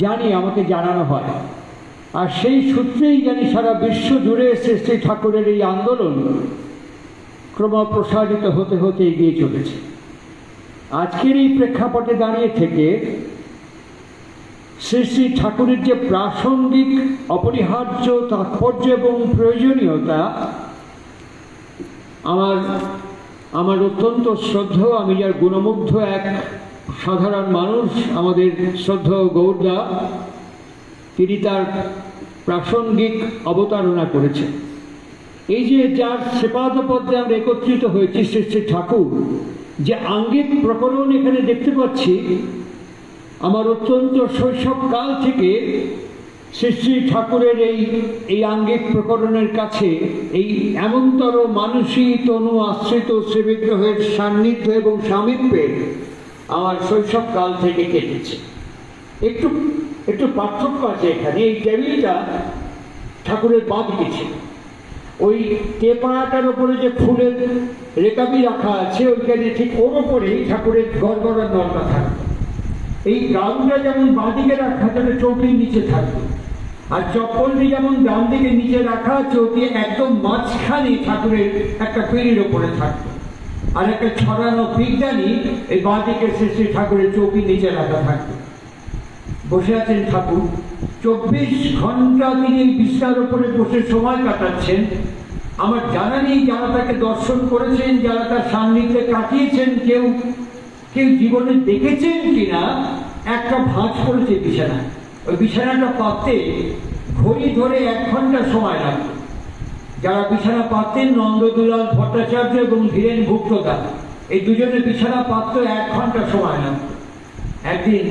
জানি, আমাকে জানানো হয়, আর সেই সূত্রেই জানি সারা বিশ্ব জুড়ে শ্রী শ্রী ঠাকুরের এই আন্দোলন ক্রমপ্রসারিত হতে হতে এগিয়ে চলেছে। আজকের এই প্রেক্ষাপটে দাঁড়িয়ে থেকে শ্রী শ্রী ঠাকুরের যে প্রাসঙ্গিক অপরিহার্য তাৎপর্য এবং প্রয়োজনীয়তা আমার অত্যন্ত শ্রদ্ধেয়, আমি যার গুণমুগ্ধ এক সাধারণ মানুষ, আমাদের শ্রদ্ধেয় গৌরদা, তিনি তার প্রাসঙ্গিক অবতারণা করেছেন। এই যে যার শ্রীপাদপদ্মে আমরা একত্রিত হয়েছি, শ্রী শ্রী ঠাকুর যে আঙ্গিক প্রকরণ এখানে দেখতে পাচ্ছি, আমার অত্যন্ত শৈশবকাল থেকে শ্রী শ্রী ঠাকুরের এই আঙ্গিক প্রকরণের কাছে এই এমনতর মানসী তনু আশ্রিত শ্রী বিগ্রহের সান্নিধ্য এবং সামীপ্যে আমার শৈশবকাল থেকে কেটেছে। একটু পার্থক্য আছে এখানে। এই টেবিলটা ঠাকুরের বাঁ দিকে ছিল, ওই টেপাটার ওপরে যে ফুলের রেকাবি রাখা আছে ওইখানে ঠিক ওর ওপরেই ঠাকুরের গড়গড়ার নলটা থাকতো। এই গাউনটা যেমন বাঁ দিকে রাখা তাহলে চৌকির নিচে থাকতো, আর চপ্পলটি যেমন ডান দিকে নিচে রাখা চৌকি একদম মাঝখানে ঠাকুরের একটা পিঁড়ির ওপরে থাকতো, আর একটা ছড়ানো পিকদানি এই বাঁ দিকে শ্রী শ্রী ঠাকুরের চৌকির নিচে রাখা থাকতো। বসে আছেন ঠাকুর, 24 ঘন্টা তিনি এই বিছানার উপরে বসে সময় কাটাচ্ছেন। আমার জানা নেই যারা তাকে দর্শন করেছেন, যারা তার সান্নিধ্যে কাটিয়েছেন, কেউ জীবনে দেখেছেন কিনা, একটা ভাঁজ পড়েছে বিছানা। ওই বিছানাটা পাততে ঘড়ি ধরে 1 ঘন্টা সময় লাগতো। যারা বিছানা পাততেন, নন্দদুলাল ভট্টাচার্য এবং ধীরেন ভুক্তদা, এই দুজনের বিছানা পাততে 1 ঘন্টা সময় লাগতো। একদিন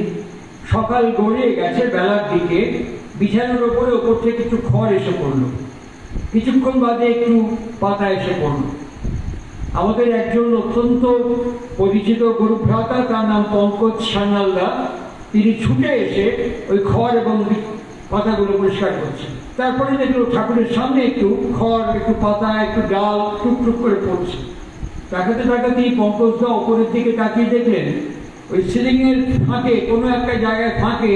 সকাল গড়িয়ে গেছে, বেলার দিকে বিছানার ওপরে ওপর থেকে একটু খড় এসে পড়লো, কিছুক্ষণ বাদে একটু পাতা এসে পড়লো। আমাদের একজন অত্যন্ত পরিচিত গুরুভ্রাতা, তার নাম পঙ্কজ সান্যালদা, তিনি ছুটে এসে ওই খড় এবং পাতাগুলো পরিষ্কার করছেন। তারপরে দেখলো ঠাকুরের সামনে একটু খড়, একটু পাতা, একটু ডাল টুকটুক করে পড়ছে। তাকাতে তাকাতেই পঙ্কজদা ওপরের দিকে তাকিয়ে দেখলেন ওই সিলিং এর ফাঁকে, কোনো একটা জায়গায় ফাঁকে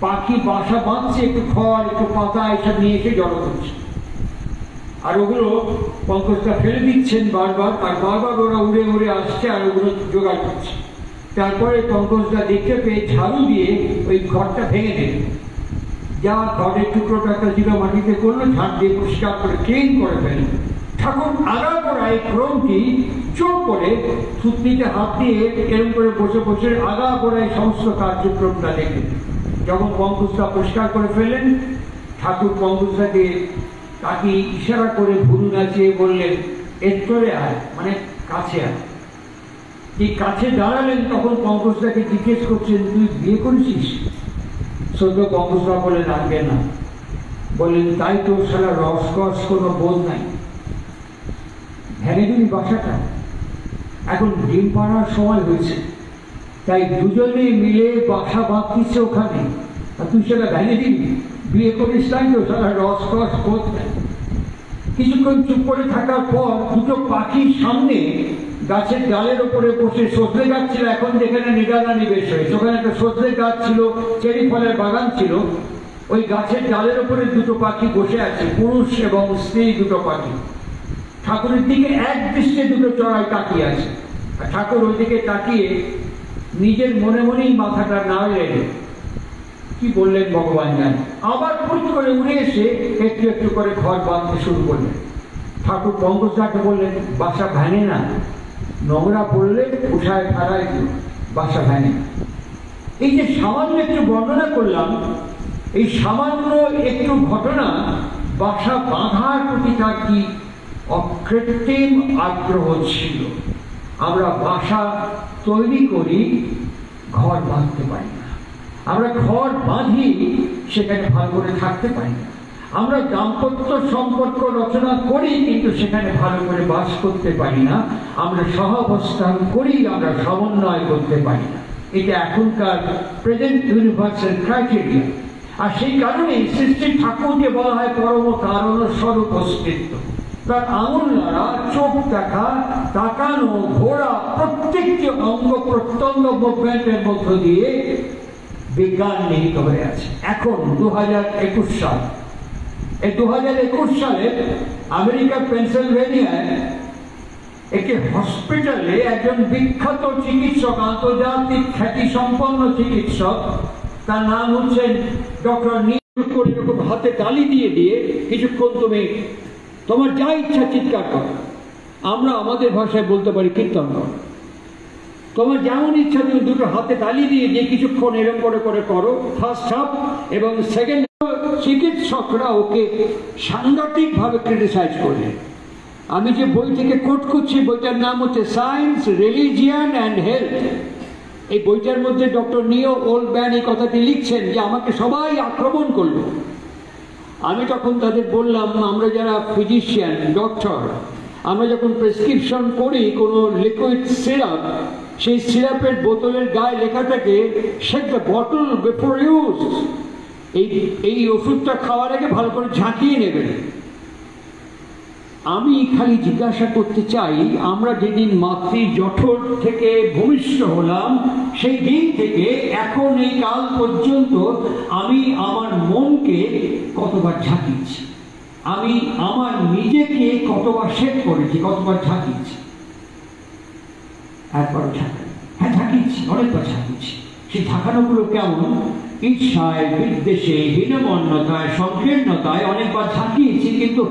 পাখি বাসা বাঁধছে, একটু খড়, একটু পাতা এসব নিয়ে এসে জড়ো করছে, আর ওগুলো পঙ্কজদা ফেলে দিচ্ছেন বারবার, আর বারবার ওরা উড়ে উড়ে আসছে আর ওগুলো জোগাড় করছে। তারপরে পঙ্কজদা দেখতে পেয়ে ঝাড়ু দিয়ে ওই ঘরটা ভেঙে দিল, যা ঘরের টুকরোটা একটা জিরো মাটিতে করলো, ঝাড় দিয়ে পরিষ্কার করে ক্লিন করে ফেলল। ঠাকুর আগাগোড়া এই ক্রমটি চোখ করে থুতনিতে হাত দিয়ে এরকম করে বসে বসে আগাগোড়া এই সমস্ত কার্যক্রমটা দেখলেন। যখন পঙ্কজদা পরিষ্কার করে ফেললেন, ঠাকুর পঙ্কজদাকে তাকে ইশারা করে ভুরু নাচিয়ে বললেন, এত্তরে আয়, মানে কাছে আয়। এই কাছে দাঁড়ালেন, তখন পঙ্কজদাকে জিজ্ঞেস করছেন, তুই বিয়ে করেছিস? সদ্য পঙ্কজদা বলেন, আগে না। বললেন, তাই তো সারা রসকস কোনো বোধ নাই, ভেঙে দিবি বাসাটা, এখন ডিম পাড়ার সময় হয়েছে, তাই দুজনে মিলে বাসা বাঁধতিছে ওখানে, আর তুই সেটা ভেঙে দিবি? বিয়ে করিস তাই তো সারা রসকস বোধ নাই। কিছুক্ষণ চুপ করে থাকার পর দুটো পাখির সামনে গাছের ডালের ওপরে বসে, সজনে গাছ ছিল এখন যেখানে নিগানা নিবেশ হয়েছে, ওখানে একটা সজনে গাছ ছিল, চেরি ফলের বাগান ছিল, ওই গাছের ডালের ওপরে দুটো পাখি বসে আছে, পুরুষ এবং স্ত্রী দুটো পাখি। ঠাকুরের দিকে এক দৃষ্টে দুটো চড়াই তাকিয়ে আছে, আর ঠাকুর ওই দিকে তাকিয়ে নিজের মনে মনেই মাথাটা নাড়লেন, কি বললেন ভগবান জানে। আবার ফুট করে উড়ে এসে একটু একটু করে ঘর বাঁধতে শুরু করলেন। ঠাকুর পঙ্কজদাকে বললেন, বাসা ভাঙে না, নোংরা পড়লে উঠায় ফেলায়, বাসা ভাঙে না। এই যে সামান্য একটু বর্ণনা করলাম, এই সামান্য একটু ঘটনা বাসা বাঁধার প্রতি তার কি অকৃত্রিম আগ্রহ ছিল। আমরা বাসা তৈরি করি, ঘর বাঁধতে পারি না। আমরা ঘর বাঁধি, সেখানে ভালো করে থাকতে পারি না। আমরা দাম্পত্য সম্পর্ক রচনা করি, কিন্তু সেখানে ভালো করে বাস করতে পারি না। আমরা সহাবস্থান করি, আমরা সমন্বয় করতে পারি না। এটা এখনকার প্রেজেন্ট ইউনিভার্সাল ক্রাইটেরিয়া। আর সেই কারণে সৃষ্টি ঠাকুরকে বলা হয় পরম কারণ স্বরূপ অস্তিত্ব। তার আঙুল নাড়া, চোখ দেখা, তাকানো, ঘোরা, প্রত্যেকটি অঙ্গ প্রত্যঙ্গ মুভমেন্টের মধ্য দিয়ে বিজ্ঞান নিহিত হয়ে আছে। এখন 2021 সাল, এই 2021 সালে আমেরিকার পেনসিলভেনিয়ায় একটি হসপিটালে একজন বিখ্যাত চিকিৎসক, আন্তর্জাতিক খ্যাতি সম্পন্ন চিকিৎসক, তার নাম হচ্ছেন ডক্টর করে যখন হাতে তালি দিয়ে দিয়ে কিছুক্ষণ তুমি তোমার যা ইচ্ছা চিৎকার করো, আমরা আমাদের ভাষায় বলতে পারি কীর্তন করো, তোমার যেমন ইচ্ছা তুমি দুটো হাতে তালি দিয়ে যে কিছুক্ষণ এরকম করে করে করো, ফার্স্ট হাফ এবং সেকেন্ড। চিকিৎসকরা ওকে সাংঘাতিকভাবে ক্রিটিসাইজ করলেন। আমি যে বই থেকে কোট করছি, বইটার নাম হচ্ছে সায়েন্স, রিলিজিয়ান অ্যান্ড হেলথ। এই বইটার মধ্যে ডক্টর নিও ওলব্যান এই কথাটি লিখছেন যে আমাকে সবাই আক্রমণ করলো। আমি তখন তাদের বললাম, আমরা যারা ফিজিশিয়ান, ডক্টর, আমরা যখন প্রেসক্রিপশন করি কোনো লিকুইড সিরাপ, সেই সিরাপের বোতলের গায়ে লেখা থাকে shake the bottle before use. এই ওষুধটা খাওয়ার আগে ভালো করে ঝাঁকিয়ে নেবেন। আমি খালি জিজ্ঞাসা করতে চাই, আমরা যেদিন মাতৃ জঠর থেকে ভূমিষ্ঠ হলাম সেই দিন থেকে এখন এই কাল পর্যন্ত আমি আমার মনকে কতবার ঝাঁকিয়েছি, আমি আমার নিজেকে কতবার শেক করেছি, কতবার ঝাঁকিয়েছি? একবারও ঝাঁকাই? হ্যাঁ ঝাঁকিয়েছি, অনেকবার ঝাঁকিয়েছি। সেই ঝাঁকানোগুলো কেমন? ঈর্ষায়, বিদ্বেষে, হীনমন্যতায়, সংকীর্ণতায় অনেকবার ঝাঁকিয়েছি, কিন্তু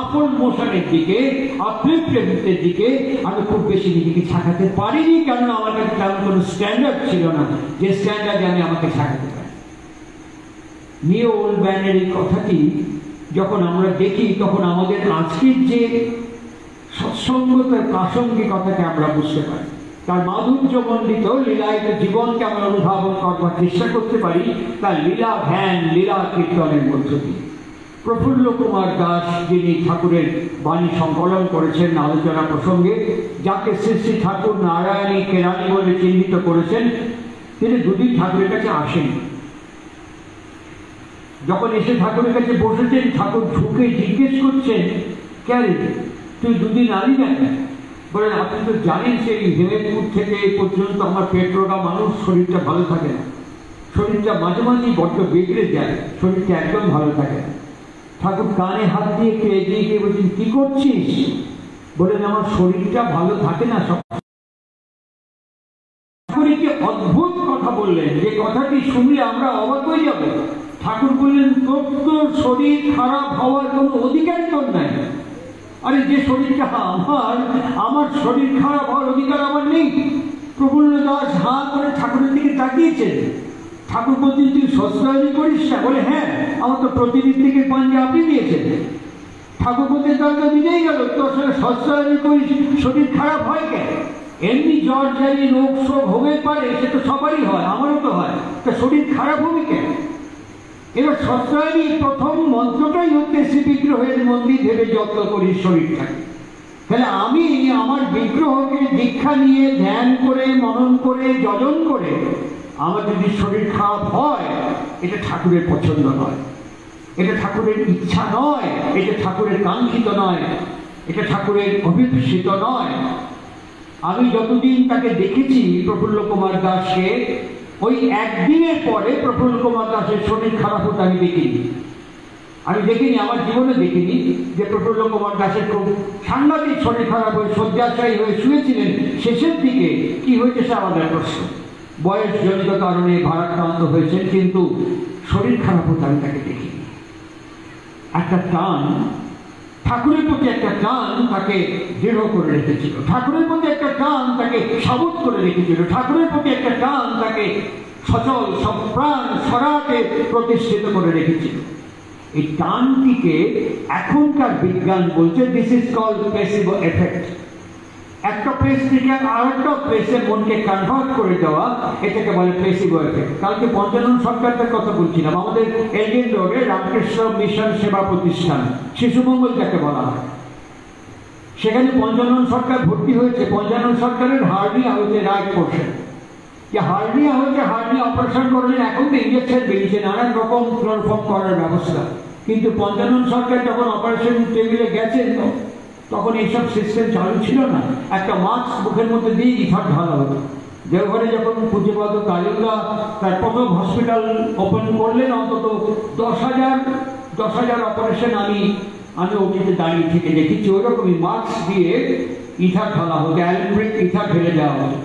আপন মোশনের দিকে, আত্মীপ্রেমিতের দিকে আমি খুব বেশি নিজেকে ঝাঁকাতে পারিনি, কেননা আমার কাছে তেমন কোনো স্ট্যান্ডার্ড ছিল না যে স্ট্যান্ডার্ডে আমি আমাকে ঝাঁকাতে পারি। নিও ওলব্যানের এই কথাটি যখন আমরা দেখি, তখন আমাদের আজকের যে সৎসঙ্গতার প্রাসঙ্গিকতাকে আমরা বুঝতে পারি। তার মাধুর্যমণ্ডিত লীলায়িত জীবনকে আমরা অনুধাবন করবার চেষ্টা করতে পারি তার লীলা ধ্যান, লীলা কীর্তনের মধ্য দিয়ে। প্রফুল্ল কুমার দাস, যিনি ঠাকুরের বাণী সংকলন করেছেন আলোচনা প্রসঙ্গে, যাকে শ্রী শ্রী ঠাকুর নারায়ণী কেরানি বলে চিহ্নিত করেছেন, তিনি দুদিন ঠাকুরের কাছে আসেন। যখন এসে ঠাকুরের কাছে বসেছেন, ঠাকুর ঝুঁকে জিজ্ঞেস করছেন, ক্যারে তুই দুদিন আলি না? বলেন, আপনি তো জানেন সেই হেমেদপুর থেকে এই পর্যন্ত আমার পেট রোগা মানুষ, শরীরটা ভালো থাকে না, শরীরটা মাঝে মাঝেই বড্ড বিগড়ে যায়, শরীরটা একদম ভালো থাকে না। ঠাকুর কানে হাত দিয়ে এগিয়ে গিয়ে বলছেন, কি করছিস? বলেন, আমার শরীরটা ভালো থাকে না। ঠাকুর কি অদ্ভুত কথা বললেন, যে কথাটি শুনলে আমরা অবাক হয়ে যাব। ঠাকুর বললেন, তোর শরীর খারাপ হওয়ার কোনো অধিকার তোর নাই। আরে যে শরীরটা আমার শরীর খারাপ হওয়ার অধিকার আমার নেই। প্রফুল্ল দাস হাঁ করে ঠাকুরের দিকে তাকিয়েছেন। ঠাকুর বলছেন, তুই শস্ত্রাদি করিস না? বলে, হ্যাঁ, আমার তো প্রতিদিন থেকে পাঞ্জা আপনি দিয়েছেন। ঠাকুর বলতে তাহলে বুঝেই গেল তোর সঙ্গে শস্ত্রাদি করিস, শরীর খারাপ হয় কেন? এমনি জ্বর জারি রোগ শোক হতে পারে, সে তো সবারই হয়, আমারও তো হয়, তা শরীর খারাপ হবে কেন? এবার শস্ত্রাদি প্রথম মন্ত্রটাই হচ্ছে শ্রী বিগ্রহের মন্দির ভেবে যত্ন করি শরীরটাকে। তাহলে আমি আমার বিগ্রহকে দীক্ষা নিয়ে ধ্যান করে, মনন করে, যজন করে আমার যদি শরীর খারাপ হয়, এটা ঠাকুরের পছন্দ নয়, এটা ঠাকুরের ইচ্ছা নয়, এটা ঠাকুরের কাঙ্ক্ষিত নয়, এটা ঠাকুরের অভিপ্সিত নয়। আমি যতদিন তাকে দেখেছি প্রফুল্ল কুমার দাসকে, ওই একদিনের পরে প্রফুল্ল কুমার দাসের শরীর খারাপ হতে আমি দেখিনি। আমার জীবনে দেখিনি যে প্রফুল্ল কুমার দাসের খুব সাংঘাতিক শরীর খারাপ হয়ে শয্যাশায়ী হয়ে শুয়েছিলেন। শেষের দিকে কি হয়েছে সে আমাদের প্রশ্ন। বয়সজনিত কারণে ভারাক্রান্ত হয়েছেন, কিন্তু শরীর খারাপ হতে আমি তাকে দেখিনি। একটা টান, ঠাকুরের প্রতি একটা টান তাকে দৃঢ় করে রেখেছিল, ঠাকুরের প্রতি একটা টান তাকে সাবুত করে রেখেছিল, ঠাকুরের প্রতি একটা টান তাকে সচল সপ্রাণ সরাতে প্রতিষ্ঠিত করে রেখেছিল। এই টানটিকে এখনকার বিজ্ঞান বলছে this is called placebo effect. একটা প্লেস থেকে আরেকটা প্লেসে মনকে কনভার্ট করে দেওয়া, এটাকে বলে প্লেসিবো এফেক্ট। কালকে পঞ্চানন সরকারদের কথা বলছিলাম, আমাদের এলগিন রোডে রামকৃষ্ণ মিশন সেবা প্রতিষ্ঠান, শিশুমঙ্গল যাকে বলা হয়, সেখানে পঞ্চানন সরকার ভর্তি হয়েছে। পঞ্চানন সরকারের হার্নিয়া হয়েছে, রাইট পোর্শন, যে হার্নিয়া হয়েছে, হার্নিয়া অপারেশন করলেন। এখন তো ইঞ্জেকশন বেরিয়েছে, নানান রকম ক্লোরোফর্ম করার ব্যবস্থা, কিন্তু পঞ্চানন সরকার যখন অপারেশন টেবিলে গেছেন তখন এইসব সিস্টেম চালু ছিল না। একটা মাস্ক মুখের মধ্যে দিয়ে ইফার ঢালা হতো, দেওঘরে যখন পূজ্যপাদ কাজলদা তার প্রথম হসপিটাল ওপেন করলেন, অন্তত 10,000 অপারেশন আমি ওটিতে দাঁড়িয়ে থেকে দেখেছি। ওই রকমই মাস্ক দিয়ে ইথার ঢালা হতো, অ্যালব্রিক ইথার ঢেলে দেওয়া হতো।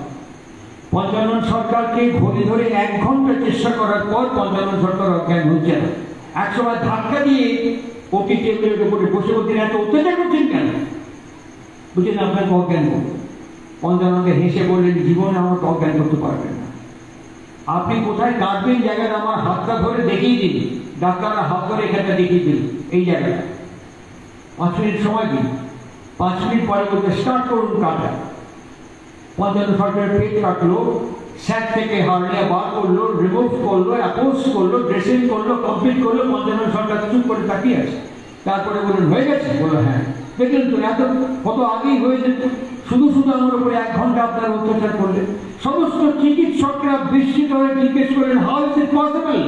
পঞ্চানন সরকারকে ঘড়ি ধরে 1 ঘন্টা চেষ্টা করার পর পঞ্চানন সরকার অজ্ঞান হচ্ছে না। একসময় ধাক্কা দিয়ে ওটি টেবিলের উপরে বসে বলতেন, এত অত্যাচার করছেন কেন? বুঝলেন আপনাকে অজ্ঞান করবো। পঞ্চাননকে হেসে বললেন, জীবনে আমাকে অজ্ঞান করতে পারবেন না। আপনি কোথায় কাটবেন জায়গাটা আমার হাতটা ধরে দেখিয়ে দিন। ডাক্তাররা হাত ধরে এখানটা দেখিয়ে দিন, এই জায়গাটা 5 মিনিট সময় দিন। 5 মিনিট পরে বলতে স্টার্ট করুন কাটা। পঞ্চানন সরকারের পেট কাটলো, স্যাক থেকে হার্নিয়া বার করলো, রিমুভ করলো, অ্যাপোজ করলো, ড্রেসিং করলো, কমপ্লিট করলো। পঞ্চানন সরকার চুপ করে তাকিয়ে আছে। তারপরে বললেন, হয়ে গেছে? বললো হ্যাঁ। দেখলেন তো, এত কত আগেই হয়ে যেত। শুধু আমার উপরে 1 ঘন্টা আপনার অত্যাচার করলেন। সমস্ত চিকিৎসকরা বিস্মিত হয়ে জিজ্ঞেস করলেন, হাউ ইজ ইট পসিবল?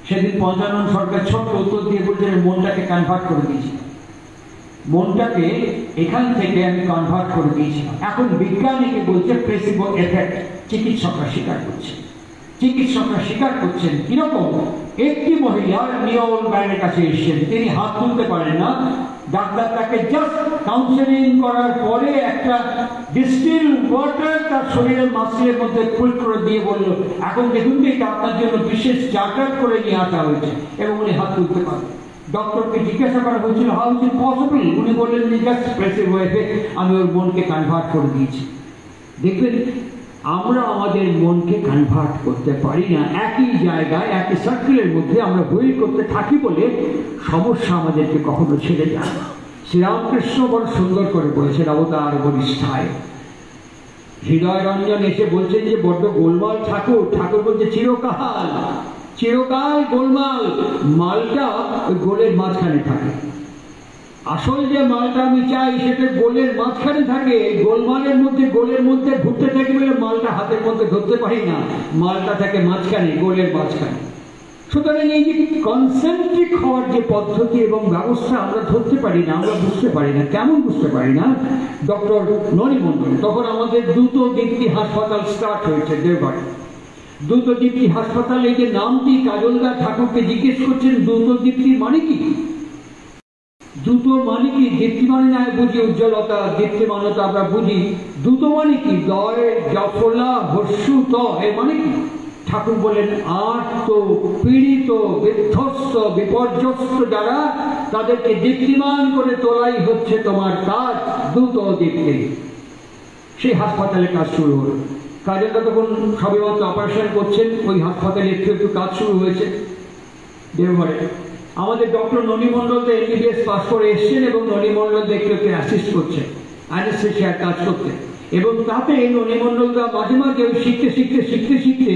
সেদিন পঞ্চানন সরকার ছোট্ট উত্তর দিয়ে বলছেন, মনটাকে কনভার্ট করে দিয়েছি, মনটাকে এখান থেকে আমি কনভার্ট করে দিয়েছিলাম। এখন বিজ্ঞানীকে বলছে প্লেসিবো এফেক্ট। চিকিৎসকরা স্বীকার করছেন, কিরকম? একটি মহিলা নিয়ল ম্যানের কাছে এসেছেন, তিনি হাত তুলতে পারেন না। ডাক্তার তাকে জাস্ট কাউন্সেলিং করার পরে একটা ডিস্টিল ওয়াটার তার শরীরের মাসেলের মধ্যে প্রয়োগ করে দিয়ে বলল, এখন দেখুন তো এটা আপনার জন্য বিশেষ চার্টার করে নিয়ে আসা হয়েছে, এবং উনি হাত তুলতে পারেন। ডক্টরকে জিজ্ঞাসা করা হয়েছিল, হাউ ইজ ইট পসিবল? উনি বললেন, জাস্ট প্লেসিবো এফেক্ট, আমি ওর মনকে কনভার্ট করে দিয়েছি। দেখবেন, আমরা আমাদের মনকে কনভার্ট করতে পারি না। একই জায়গায়, একই সার্কেলের মধ্যে আমরা বই করতে থাকি বলে সমস্যা আমাদেরকে কখনো ছেড়ে যায় না। শ্রীরামকৃষ্ণ বড় সুন্দর করে বলেছেন অবতার বরিষ্ঠায়। হৃদয় রঞ্জন এসে বলছেন যে বড্ড গোলমাল ঠাকুর। ঠাকুর বলছে, চিরকাল গোলমাল। মালটা ওই গোলের মাঝখানে থাকে। আসল যে মালটা আমি চাই সেটা গোলের মাঝখানে থাকে। গোলমালের মধ্যে, গোলের মধ্যে ঘুরতে থাকি বলে মালটা হাতের মধ্যে ধরতে পারি না। মালটা থাকে মাঝখানে, গোলের মাঝখানে। সুতরাং এই যে কনসেন্ট্রিক হওয়ার যে পদ্ধতি এবং ব্যবস্থা আমরা ধরতে পারি না, আমরা বুঝতে পারি না। কেমন বুঝতে পারি না? ডক্টর ননিমণ্ডল, তখন আমাদের দ্রুত দীপ্তি হাসপাতাল স্টার্ট হয়েছে দেওঘরে। দ্রুত দীপ্তি হাসপাতাল, এই যে নামটি, কাজলদা ঠাকুরকে জিজ্ঞেস করছেন, দ্রুত দীপ্তির মানে কি? দ্রুত মানে কি? দীপ্তি মানে না বুঝি উজ্জ্বলতা, দীপ্তিমানতা আমরা বুঝি। দ্রুত মানে কি? দয়, জফলা, হস্যু, ত, এর মানে কি? ঠাকুর বলেন, আর্ত, পীড়িত, বিধ্বস্ত, বিপর্যস্ত যারা, তাদেরকে দীপ্তিমান করে তোলাই হচ্ছে তোমার কাজ। দ্রুত দীপ্তি। সেই হাসপাতালে কাজ শুরু হলো। কাজেরটা তখন সবেমাত্র অপারেশন করছেন, ওই হাসপাতালে একটু কাজ শুরু হয়েছে দেওঘরে। আমাদের ডক্টর ননিমণ্ডল তো MBBS পাস করে এসছেন, এবং ননিমণ্ডল একটু অ্যাসিস্ট করছেন অ্যানেস্থেসিয়ার কাজ করতে। এবং তাতে ননিমণ্ডলরা মাঝে মাঝে ওই শিখতে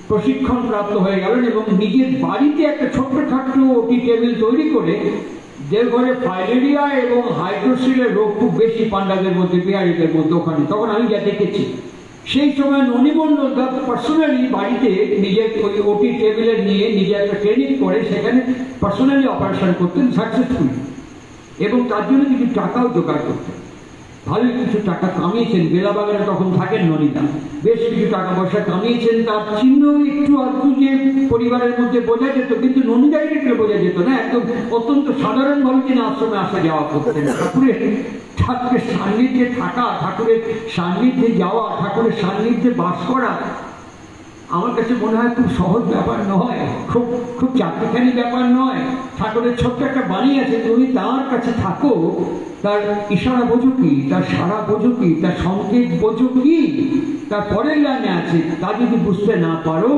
প্রশিক্ষণ প্রাপ্ত হয়ে গেলেন, এবং নিজের বাড়িতে একটা ছোট্ট ওটি টেবিল তৈরি করে, দেওঘরে ফাইলেরিয়া এবং হাইড্রোসিলের রোগ খুব বেশি পান্ডাদের মধ্যে, বিহারিদের মধ্যে ওখানে। তখন আমি যা দেখেছি, সেই সময় ননিমণ্ডল পার্সোনালি বাড়িতে নিজের ওই ওটি টেবিলে নিয়ে নিজে একটা ট্রেনিং করে সেখানে পার্সোনালি অপারেশন করতেন সাকসেসফুলি, এবং তার জন্য কিছু টাকাও জোগাড় করতেন। ভালোই কিছু টাকা কামিয়েছেন। বেলাবাগানে তখন থাকেন ননিদা, বেশ কিছু টাকা পয়সা কামিয়েছেন। তার চিহ্ন একটু আধটু যে পরিবারের মধ্যে বোঝা যেত, কিন্তু ননিদাকে একটু বোঝা যেত না। একদম অত্যন্ত সাধারণভাবে তিনি আশ্রমে আসা যাওয়া করতেন। ঠাকুরের সান্নিধ্যে থাকা, ঠাকুরের সান্নিধ্যে যাওয়া, ঠাকুরের সান্নিধ্যে বাস করা আমার কাছে মনে হয় খুব সহজ ব্যাপার নয়, খুব চাকরিখানি ব্যাপার নয়। ঠাকুরের ছোট্ট একটা বাণী আছে, তুমি তার কাছে থাকো, তার ইশারা বোঝো কি, তার সাড়া বোঝো কি, তার সংকেত বোঝো কি। তার পরের লাইনে আছে, তা যদি বুঝতে না পারো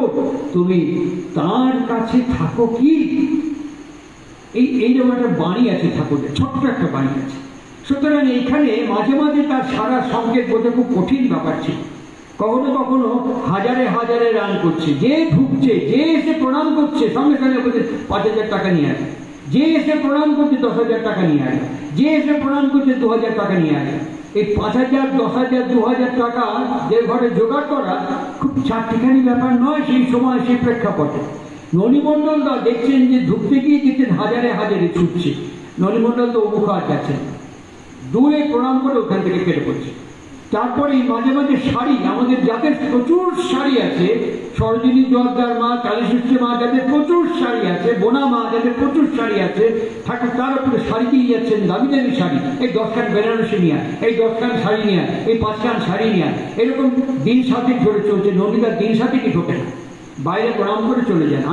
তুমি তার কাছে থাকো কি। এইরকম একটা বাণী আছে ঠাকুরের, ছোট্ট একটা বাণী আছে। সুতরাং এইখানে মাঝে মাঝে তার সারা সংকেত বোঝা খুব কঠিন ব্যাপার ছিল। কখনো কখনো হাজারে রান করছে, যে ঢুকছে, যে এসে প্রণাম করছে সঙ্গে সঙ্গে বলছে 5,000 টাকা নিয়ে আসে, যে এসে প্রণাম করছে 10,000 টাকা নিয়ে আসে, যে এসে প্রণাম করছে 2,000 টাকা নিয়ে আসে। এই 5,000, 10,000, 2,000 টাকা দেওঘরে জোগাড় করা খুব চারটিখানি ব্যাপার নয় সেই সময়, সেই প্রেক্ষাপটে। ননিমণ্ডলরা দেখছেন যে ঢুকতে গিয়ে দেখছেন হাজারে ছুটছে। ননিমণ্ডল তো মুখ আর যাচ্ছেন, দূরে প্রণাম করে ওখান থেকে কেটে পড়ছে। তারপরে মাঝে মাঝে শাড়ি, আমাদের যাদের প্রচুর শাড়ি আছে, সরোজিনী জোয়ারদার মা, কালীসূত্রে মা যাদের প্রচুর শাড়ি আছে, বোনা মা যাদের প্রচুর শাড়ি আছে, ঠাকুর তার উপরে শাড়ি দিয়ে যাচ্ছেন, দামি দামি শাড়ি, এই 10খান বেনারসি নিয়ে, এই 10খান শাড়ি নিয়ে, এই 5খান শাড়ি নিয়ে, এরকম দিন সাথে ধরে চলছে। নন্দিতার দিন সাথে কি ঢোকে না, বাইরে প্রণাম করে চলে যান।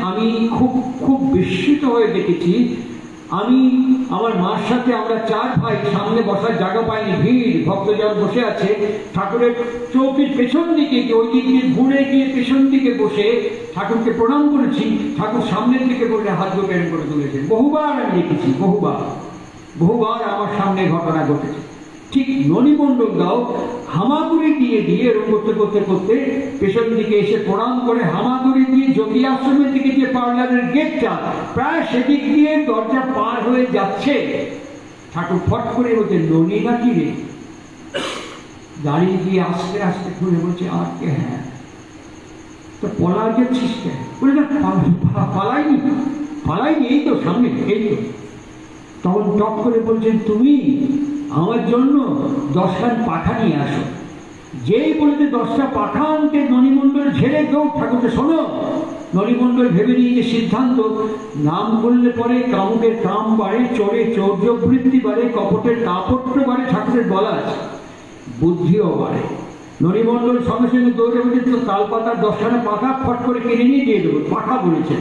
আমি খুব খুব বিস্মিত হয়ে দেখেছি। আমি আমার মার সাথে, আমরা 4 ভাই, সামনে বসার জায়গা পাইনি, ভিড়, ভক্তজন বসে আছে। ঠাকুরের চৌকির পেছন দিকে, ওই দিক দিয়ে ঘুরে গিয়ে পেছন দিকে বসে ঠাকুরকে প্রণাম করেছি। ঠাকুর সামনের দিকে বসে হাত প্রেরণ করে তুলেছেন। বহুবার আমি দেখেছি, বহুবার আমার সামনে ঘটনা ঘটেছে। ঠিক ননিমণ্ডল দাও হামাগুড়ি দিয়ে এরকম করতে করতে করতে পেছন দিকে এসে প্রণাম করে হামাগুড়ি দিয়ে যোগী আশ্রমের দিকে যে পার্লারের গেটটা, প্রায় সেদিক দিয়ে দরজা পার হয়ে যাচ্ছে, ঠাকুর ফট করে বলছে, ননি নাকি রে? দাঁড়িয়ে গিয়ে আস্তে আস্তে খুলে বলছে, আর কে? হ্যাঁ। তো পলা যাচ্ছিস কেন? বলে না, পালাইনি, এই তো সামনে, এই তো। তখন টক করে বলছেন, তুমি আমার জন্য 10খান পাঠা নিয়ে আসো। যেই বলেছে 10টা পাঠা আনতে, ননিমণ্ডল ঝেড়ে কেউ ঠাকুরকে, শোনো, ননিমণ্ডল ভেবে নিয়েছে সিদ্ধান্ত, নাম করলে পরে কামুকের কাম বাড়ে, চোরে চৌর্য বৃত্তি বাড়ে, কপটের কাপট্য বাড়ে, ঠাকুরের বলা আছে, বুদ্ধিও বাড়ে। ননিমণ্ডল সঙ্গে সঙ্গে দৌড়ে বলেছিল, তালপাতার 10খানা পাঠা ফট করে কিনে নিয়ে দিয়ে দেবো, পাঠা বলেছে।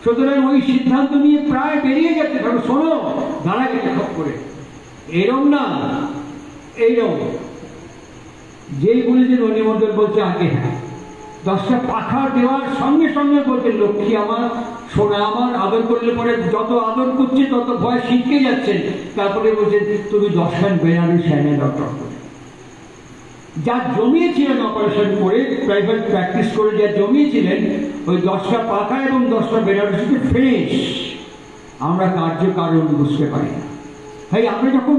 সুতরাং ওই সিদ্ধান্ত নিয়ে প্রায় বেরিয়ে যাচ্ছে। ঠাকুর, শোনো, দাঁড়া গেছে খপ করে, এরম না, এইরকম। যেই বলেছে ননিমণ্ডল বলছে, আগে হ্যাঁ। 10টা পাখা দেওয়ার সঙ্গে সঙ্গে বলছে, লক্ষ্মী আমার, সোনা আমার, আদর করলে পরে যত আদর করছে তত ভয় শিখতে যাচ্ছেন। তারপরে বলছে, তুমি 10খান বেনারসি এনে ডক্টর করে, যা জমিয়েছিলেন অপারেশন করে, প্রাইভেট প্র্যাকটিস করে যা জমিয়েছিলেন, ওই 10টা পাখা এবং 10টা বেনারসিকে ফিনিশ। আমরা কার্যকারণ বুঝতে পারি না। তাই আমরা যখন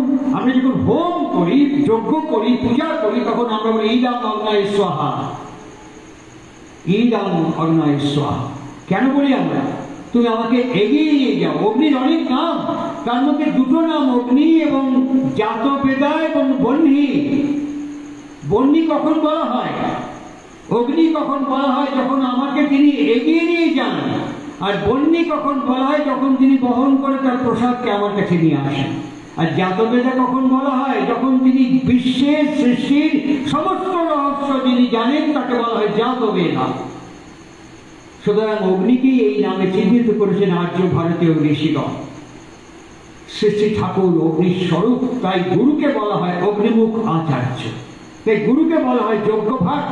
হোম করি, যজ্ঞ করি, পূজা করি, তখন আমরা বলি, ইদাম অগ্নায় স্বাহা, ইদাম অগ্নায় স্বাহা। কেন বলি আমরা? তুমি আমাকে এগিয়ে নিয়ে যাও। অগ্নির অনেক নাম, তার মধ্যে 2টো নাম, অগ্নি এবং জাতবেদা এবং বহ্নি। বহ্নি কখন বলা হয়? অগ্নি কখন বলা হয়? যখন আমাকে তিনি এগিয়ে নিয়ে যান। আর বহ্নি কখন বলা হয়? যখন তিনি বহন করে তার প্রসাদকে আমার কাছে নিয়ে আসেন। আর জাতবেদা কখন বলা হয়? যখন তিনি বিশ্বের সৃষ্টির সমস্ত রহস্য যিনি জানেন, তাকে বলা হয় জাতবেদা। সুতরাং অগ্নিকেই এই নামে চিহ্নিত করেছেন আর্য ভারতীয় ঋষিগণ। শ্রী শ্রী ঠাকুর অগ্নির স্বরূপ, তাই গুরুকে বলা হয় অগ্নিমুখ আচার্য, তাই গুরুকে বলা হয় যজ্ঞভাগ,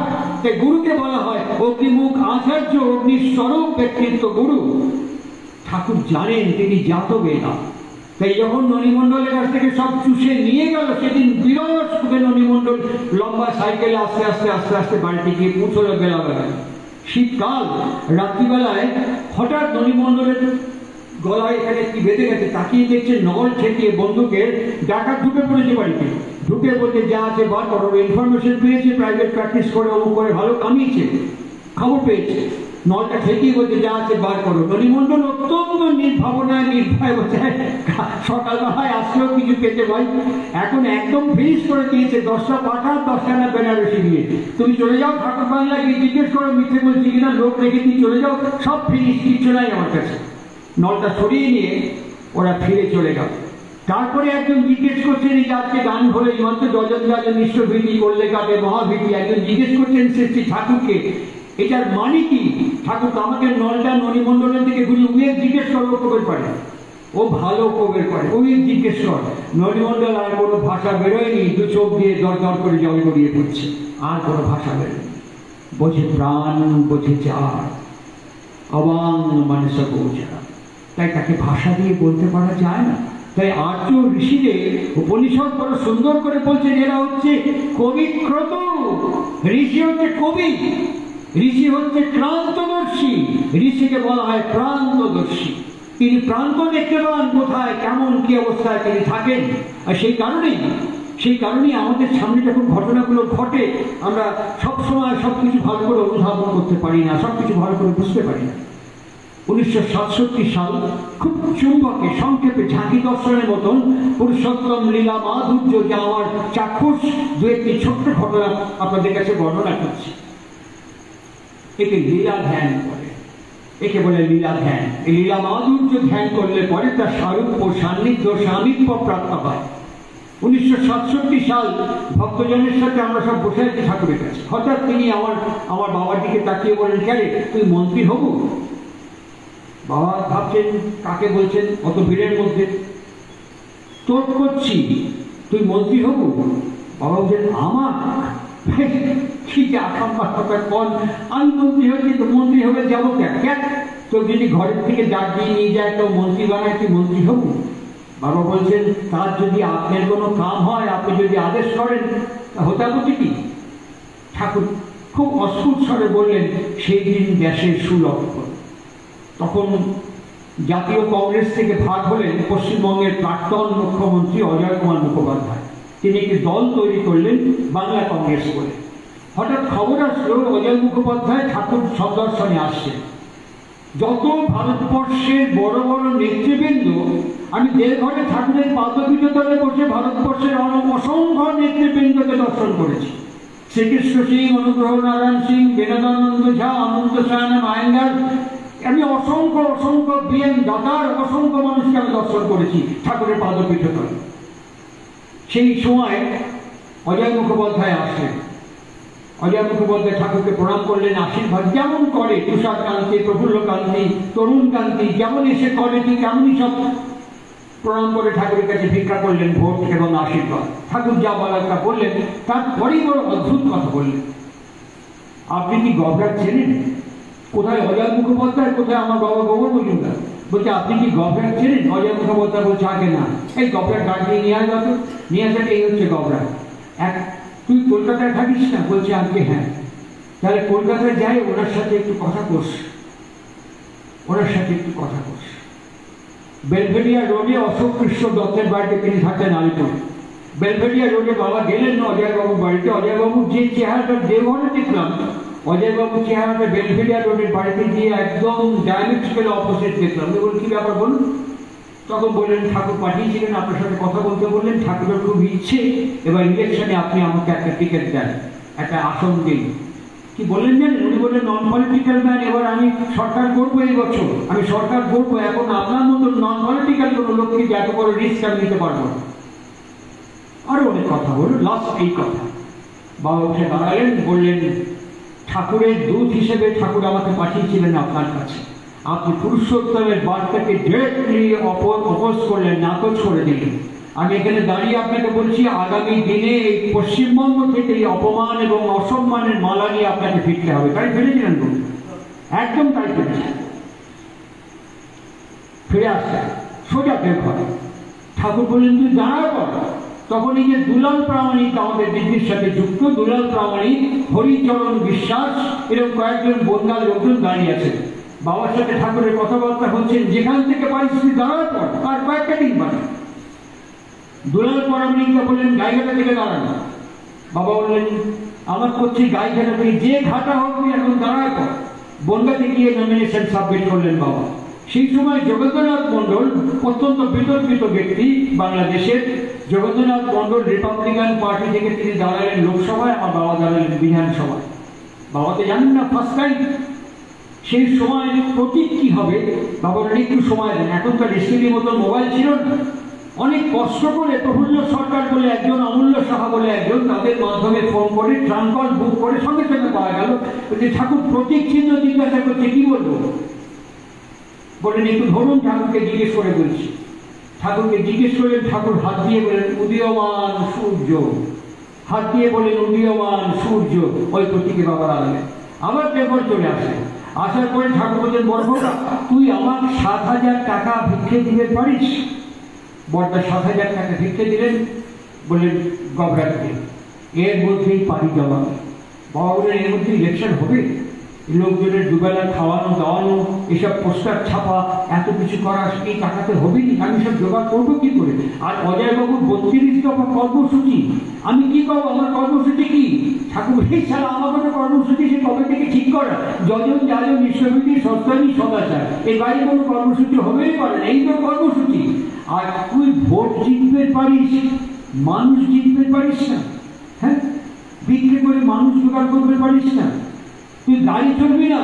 তাই গুরুকে বলা হয় অগ্নিমুখ আচার্য, অগ্নির স্বরূপ ব্যক্তিত্ব গুরু। ঠাকুর জানেন তিনি জাতবেদা। তাই যখন ননিমণ্ডলের কাছ থেকে সব চুষে নিয়ে গেল, সেদিন বিরস সুখে ননিমণ্ডল লম্বা সাইকেলে আস্তে আস্তে আস্তে আস্তে বাড়িতে গিয়ে পৌঁছল বেলাবেলায়। শীতকাল, রাত্রিবেলায় হঠাৎ ননিমণ্ডলের গলায় এখানে কি বেঁধে গেছে, তাকিয়ে দেখছে নল ঠেকিয়ে বন্দুকের ডাকাত ঢুকে পড়েছে বাড়িতে। ঢুকে বলতে, যা আছে বার করো। ইনফরমেশন পেয়েছে, প্রাইভেট প্র্যাকটিস করে অমুক করে ভালো কামিয়েছে, খবর পেয়েছে। নলটা ঠেকিয়ে বলছে, যা আছে বার করো। ননিমণ্ডল অত্যন্ত নির্ভাবনায় নির্ভয় বলছে, সকালবেলায় আসলেও কিছু পেতে ভাই, এখন একদম ফিনিশ করে দিয়েছে। 10টা পাঠা, 10খানা বেনারসি দিয়ে তুমি চলে যাও। ঠাকুর বাংলা গিয়ে জিজ্ঞেস করো মিথ্যে বলছি কিনা, লোক রেখে দিয়ে চলে যাও, সব ফিনিশ, কিচ্ছু নাই আমার কাছে। নলটা সরিয়ে নিয়ে ওরা ফিরে চলে গেল। তারপরে একজন জিজ্ঞেস করছেন, এই আজকে গান হলে ইমান্ত যজনরাজ নিঃস্ব ভীতি করলে কাটে মহাভীতি। একজন জিজ্ঞেস করছেন শ্রী ঠাকুরকে, এটার মানে কি? ঠাকুর তো আমাকে নলটা ননিমণ্ডলের দিকে ঘুরিয়ে, উইয়ে জিজ্ঞেস করো কবের পারে, ও ভালো কবের পারে, ওই জিজ্ঞেস কর। ননিমণ্ডল আর কোনো ভাষা বেরোয়নি, 2 চোখ দিয়ে দর দর করে জল গড়িয়ে পড়ছে, আর কোনো ভাষা বেরোয়নি। বোঝে প্রাণ, বোঝে চার, অবাং মানুষ বোঝা। তাই তাকে ভাষা দিয়ে বলতে পারা যায় না। তাই আর্য ঋষিদের উপনিষদ বড় সুন্দর করে বলছেন, এরা হচ্ছে কবিক্রত। ঋষি হচ্ছে কবি, ঋষি হচ্ছে ক্রান্তদর্শী। ঋষিকে বলা হয় প্রান্তদর্শী। তিনি প্রান্ত দেখতে পান, কোথায় কেমন কি অবস্থায় তিনি থাকেন। আর সেই কারণেই আমাদের সামনে যখন ঘটনাগুলো ঘটে, আমরা সবসময় সবকিছু ভালো করে অনুধাবন করতে পারি না, সবকিছু ভালো করে বুঝতে পারি না। 1967 সাল, খুব চুম্বকে সংক্ষেপে ঝাঁকি দর্শনের মতন পুরুষোত্তম লীলা মাধুর্য, যা আমার চাক্ষুষ দু একটি ছোট্ট ঘটনা আপনাদের কাছে বর্ণনা করছি। একে লীলা ধ্যান করে, একে বলে লীলা ধ্যান। এই লীলা মাধুর্য ধ্যান করলে পরে তার স্বরূপ ও সান্নিধ্য সামিপ্য প্রাপ্ত হয়। 1967 সাল, ভক্তজনের সাথে আমরা সব বসে আছি ঠাকুরের কাছে। হঠাৎ তিনি আমার বাবার দিকে তাকিয়ে বলেন, কে রে, তুই মন্ত্রী হবো? বাবা ভাবছেন কাকে বলছেন অত ভিড়ের মধ্যে। তোর করছি, তুই মন্ত্রী হবো? বাবা বলছেন, আমার ঠিক আশঙ্কা কন, আমি মন্ত্রী হয়েছি, তো মন্ত্রী হবে যাবো কেন? তোর যদি ঘরের থেকে ডাক দিয়ে নিয়ে যায় তো মন্ত্রী বানায়, তুই মন্ত্রী হবো? বাবা বলছেন, তার যদি আপনার কোনো কাম হয়, আপনি যদি আদেশ করেন, হতে হচ্ছে কি? ঠাকুর খুব অস্ফুট স্বরে বললেন, সেই দিন দেশের সুলক্ষ্য। তখন জাতীয় কংগ্রেস থেকে ভাগ হলেন পশ্চিমবঙ্গের প্রাক্তন মুখ্যমন্ত্রী অজয় কুমার মুখোপাধ্যায়। তিনি একটি দল তৈরি করলেন বাংলা কংগ্রেস বলে। হঠাৎ খবর আসলো অজয় মুখোপাধ্যায় ঠাকুর সদর্শনে আসছেন। যত ভারতবর্ষের বড় বড় নেতৃবৃন্দ, আমি দেড়ঘরে ঠাকুরের পাদপীঠতলে বসে ভারতবর্ষের অসংখ্য নেতৃবৃন্দকে দর্শন করেছি। শ্রীকৃষ্ণ সিং, অনুগ্রহ নারায়ণ সিং, বিনোদানন্দ ঝা, অনন্ত সায়না মায়েঙ্গার, আমি অসংখ্য অসংখ্য বিএন দাদার অসংখ্য মানুষকে আমি দর্শন করেছি ঠাকুরের পাদপীঠতলে। সেই সময় অজয় মুখোপাধ্যায় আসলেন। অজয় মুখোপাধ্যায় ঠাকুরকে প্রণাম করলেন, আশীর্বাদ যেমন করে তুষার কান্তি, প্রফুল্ল কান্তি, তরুণ কান্তি যেমন এসে করে, ঠিক এমনই সব প্রণাম করে ঠাকুরের কাছে ভিক্ষা করলেন ভোট এবং আশীর্বাদ। ঠাকুর যা বলার তা বললেন। তারপরেই বড় অদ্ভুত কথা বললেন, আপনি কি গবরাট চেনেন? কোথায় অজয় মুখোপাধ্যায়, কোথায় আমার বাবা গোবর মজুমদার? বলছে, আপনি কি গবরাট চেনেন? অজয় মুখোপাধ্যায় বলছে, আগে না। এই গবরাট ডাক দিয়ে নিয়ে আসবে তো, নিয়ে আসাটা এই হচ্ছে গবরাট। তুই কলকাতায় থাকিস না? বলছে, আজকে হ্যাঁ। তাহলে কলকাতায় যাই, ওনার সাথে একটু কথা কোস, ওনার সাথে একটু কথা কোস। বেলভেডিয়া রোডে অশোক কৃষ্ণ দত্তের বাড়িতে তিনি থাকেন আলিপুর। বেলভেডিয়া রোডে বাবা গেলেন অজয়বাবুর বাড়িতে। অজয়বাবুর যে চেহারাটা দেওঘরে দেখলাম, অজয়বাবুর চেহারাটা বেলভেডিয়া রোডের বাড়িতে গিয়ে একদম ডায়ামেট্রিক্যাল অপোজিট দেখলাম। বলুন, কি ব্যাপার বলুন? তখন বললেন, ঠাকুর পাঠিয়েছিলেন আপনার সাথে কথা বলতে, বললেন ঠাকুরের খুব ইচ্ছে এবার ইলেকশনে আপনি আমাকে একটা টিকিট দেন, একটা আসন দিন। কি বললেন জানেন? উনি বললেন, নন পলিটিক্যাল ম্যান, এবার আমি সরকার করবো এই বছর, আমি সরকার করবো। এখন আপনার মতো নন পলিটিক্যাল কোনো লোককে এত বড় রিস্ক আমি নিতে পারবো না। আরো অনেক কথা বলুন, লাস্ট এই কথা। বাবা উঠে দাঁড়ালেন, বললেন, ঠাকুরের দূত হিসেবে ঠাকুর আমাকে পাঠিয়েছিলেন আপনার কাছে। আপনি পুরুষোত্তমের বার্তাকে ডিরেক্টলি অপোজ করলেন, নাকচ করে দিলেন। আমি এখানে দাঁড়িয়ে আপনাকে বলছি, আগামী দিনে এই পশ্চিমবঙ্গ থেকে এই অপমান এবং অসম্মানের মালা নিয়ে আপনাকে ফিরতে হবে। তাই ফিরেছিলেন বলুন? একদম তাই ফিরেছেন। ফিরে আসছেন সোজা দেওঘরে। ঠাকুর বললেন, তুই দাঁড়াও কর। তখন এই যে দুলাল প্রামাণিক আমাদের দিদির সাথে যুক্ত, দুলাল প্রামাণিক, হরিচরণ বিশ্বাস, এরকম কয়েকজন বন্যার লোকজন দাঁড়িয়ে আছেন। বাবার সাথে ঠাকুরের কথাবার্তা হচ্ছেন, যেখান থেকে পারিস তুই দাঁড়াও কর, আর কয়েকটা দিন পারে। দুলাল প্রামাণিককে বললেন, গাইঘাটা থেকে দাঁড়ানো। বাবা বললেন, আমার করছি গাইঘাটা থেকে, যে ঘাটা হোক তুই এখন দাঁড়ায় কর। বনগাঁতে গিয়ে নমিনেশন সাবমিট করলেন বাবা। সেই সময় যোগেন্দ্রনাথ মন্ডল, অত্যন্ত বিতর্কিত ব্যক্তি বাংলাদেশের, যোগেন্দ্রনাথ মন্ডল রিপাবলিকান পার্টি থেকে তিনি দাঁড়ালেন লোকসভায়, আমার বাবা দাঁড়ালেন বিধানসভায়। বাবা তো জানেন না, ফার্স্ট টাইম। সেই সময় প্রতীক কি হবে বাবার একটু সময় দেন। এখনকার রেসিপির মতো মোবাইল ছিল না। অনেক কষ্ট করে প্রফুল্ল সরকার বলে একজন, অমূল্য সাহা বলে একজন, তাদের মাধ্যমে ফোন করে ট্রাঙ্কল বুক করে সঙ্গে সঙ্গে পাওয়া গেল যে ঠাকুর প্রতীক চিহ্ন জিজ্ঞাসা করছে, কি বলবো? বললেন, একটু ধরুন। ঠাকুরকে জিজ্ঞেস করে বলছি। ঠাকুরকে জিজ্ঞেস করলেন, ঠাকুর হাত দিয়ে বলেন, উদীয়মান সূর্য। হাত দিয়ে বলেন, উদীয়মান সূর্য। ওই প্রতীকে বাবা দাঁড়ালেন। আবার পেপার চলে আসে। আসার পরে ঠাকুর বললেন, বড় তুই আমার 7,000 টাকা ভিক্ষে দিতে পারিস? বড়দা 7,000 টাকা ভিক্ষে দিলেন। বললেন, গবরাটকে এর মধ্যেই পারি জমা। বাবা বললেন, এর মধ্যে ইলেকশন হবে, লোকজনের দুবেলা খাওয়ানো দাওয়ানো, এসব পোস্টার ছাপা, এত কিছু করা, এই টাকাতে হবে না, আমি সব জোগাড় করবো কি করে? আর অজয়বাবুর 32 দফা কর্মসূচি, আমি কি করবো? আমার কর্মসূচি কি? ঠাকুর এই ছাড়া আমার কোনো কর্মসূচি সে কবে থেকে ঠিক করা? যজন যাজন নিঃস্বভীতি সস্তানি সদাচার, এর বাইরে কোনো কর্মসূচি হবেই পারে না, এই তো কর্মসূচি। আর তুই ভোট জিততে পারিস, মানুষ জিততে পারিস না, হ্যাঁ, বিক্রি করে মানুষ জোগাড় করতে পারিস না। তুই গাড়ি চলবি না,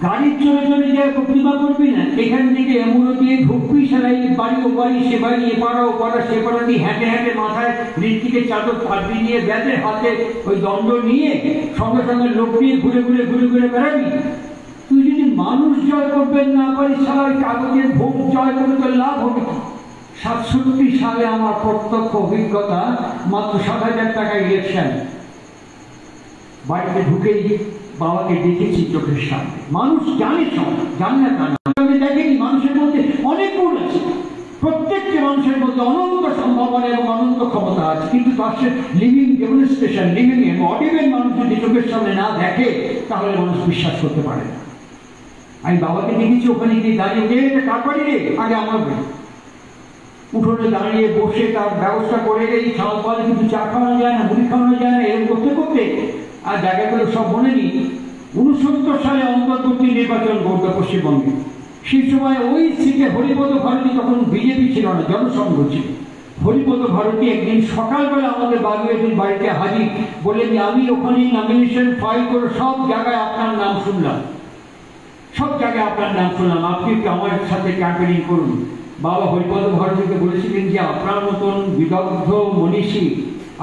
গাড়ি চলে চলে যায় প্রতিমা করবি না, এখান থেকে এমন দিয়ে ঢুকবি, সারাই বাড়ি ও বাড়ি, সে বাড়ি, এ পাড়া ও পাড়া, সে পাড়া দিয়ে হেঁটে হেঁটে মাথায় ঋত্বিকের চাদর পাড়বি নিয়ে, ব্যাতে হাতে ওই দণ্ড নিয়ে, সঙ্গে সঙ্গে লোক নিয়ে ঘুরে ঘুরে ঘুরে ঘুরে বেড়াবি। তুই যদি মানুষ জয় করবেন না পারিস, সারা কাগজের ভোট জয় করে তোর লাভ হবে। 67 সালে আমার প্রত্যক্ষ অভিজ্ঞতা, মাত্র 7,000 টাকা ইলেকশন, বাড়িতে ঢুকেই বাবাকে দেখেছি চোখের সামনে। মানুষ জানে, সব জানে না কেন আমি দেখেনি, মানুষের মধ্যে অনেক গুণ আছে, প্রত্যেকটি মানুষের মধ্যে অনন্ত সম্ভাবনা এবং অনন্ত ক্ষমতা আছে, কিন্তু তার সে লিভিং ডেমনস্ট্রেশন, লিভিং অডিবেল মানুষ যদি চোখের সামনে না দেখে, তাহলে মানুষ বিশ্বাস করতে পারে না। আমি বাবাকে দেখেছি ওখানে গিয়ে দাঁড়িয়ে, কার বাড়ি রে? আগে আমার বাড়ি। উঠোনে দাঁড়িয়ে বসে তার ব্যবস্থা করে, এই খাওয়া পাওয়া কিন্তু চা খাওয়ানো যায় না, মুড়ি খাওয়ানো যায় না, এরকম করতে করতে আর জায়গাগুলো সব মনে নি। 69 সালে অন্তর্বর্তী নির্বাচন ঘটল পশ্চিমবঙ্গে। সেই সময় ওই সিটে হরিপদ ভারতী, তখন বিজেপি ছিল না, জনসংঘ ছিল। হরিপদ ভারতী একদিন সকালবেলা আমাদের বাগুইয়াটির বাড়িতে হাজির, বললেন যে আমি ওখানে নমিনেশন ফাইল করে সব জায়গায় আপনার নাম শুনলাম, সব জায়গায় আপনার নাম শুনলাম, আপনি একটু আমার সাথে ক্যাম্পেনিং করুন। বাবা হরিপদ ভারতীকে বলেছিলেন যে আপনার মতন বিদগ্ধ মনীষী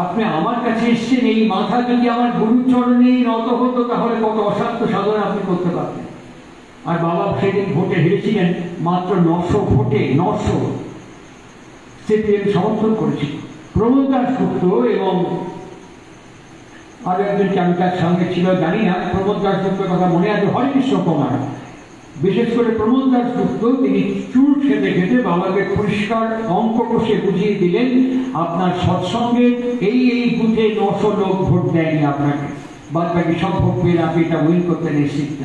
আপনি আমার কাছে এসছেন, এই মাথা যদি আমার গুরুচরণে নত হতো তাহলে কত অসাধ্য সাধনা আপনি করতে পারতেন। আর বাবা সেদিন ভোটে হেরেছিলেন, মাত্র 900 ভোটে, 900। সিপিএম সমর্থন করেছিল। প্রমোদ দাশগুপ্ত এবং আরো একজনকে আমি তার সঙ্গে ছিল, জানি না, প্রমোদ দাশগুপ্তের কথা মনে আছে, হরিকৃষ্ণ কুমার, বিশেষ করে প্রমোদ দাশগুপ্ত, তিনি চুল খেতে খেতে বাবাকে পরিষ্কার অঙ্ক কষে বুঝিয়ে দিলেন, আপনার সৎসঙ্গে এই এই বুথে 900 লোক ভোট দেয়নি আপনাকে, বাদ বাকি সব ভোট পেয়ে আপনি এটা উইন করতে নিশ্চিত।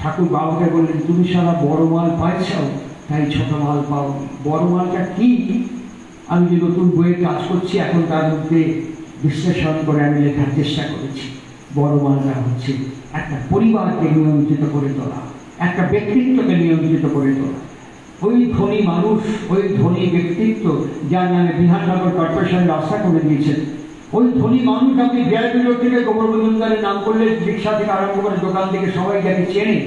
ঠাকুর বাবাকে বললেন, তুমি সারা বড় মাল পাইছাও, তাই ছোট মাল পাও। বড় মালটা কি? আমি যে নতুন বইয়ের কাজ করছি এখন তার মধ্যে বিশ্লেষণ করে আমি লেখার চেষ্টা করেছি। বড় মালটা হচ্ছে একটা পরিবারকে নিয়ন্ত্রিত করে তোলা, একটা ব্যক্তিত্বকে নিয়ন্ত্রিত করে তোলা। ওই ধনী মানুষ, ওই ধনী ব্যক্তিত্ব যার নামে বিধাননগর কর্পোরেশন রাস্তা করে দিয়েছেন, ওই ধনী মানুষ আপনি বিআরবির থেকে গোবর মজুমদারের নাম করলে রিক্সা থেকে আরম্ভ করে দোকান থেকে সবাই যাকে চেনে,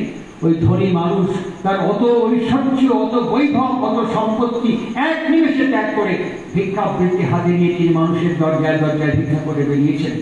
ওই ধনী মানুষ তার অত ঐশ্বর্য, অত বৈভব, অত সম্পত্তি এক নিমেষে ত্যাগ করে ভিক্ষাবৃত্তি হাতে নিয়ে তিনি মানুষের দরজায় দরজায় ভিক্ষা করে বেরিয়েছেন।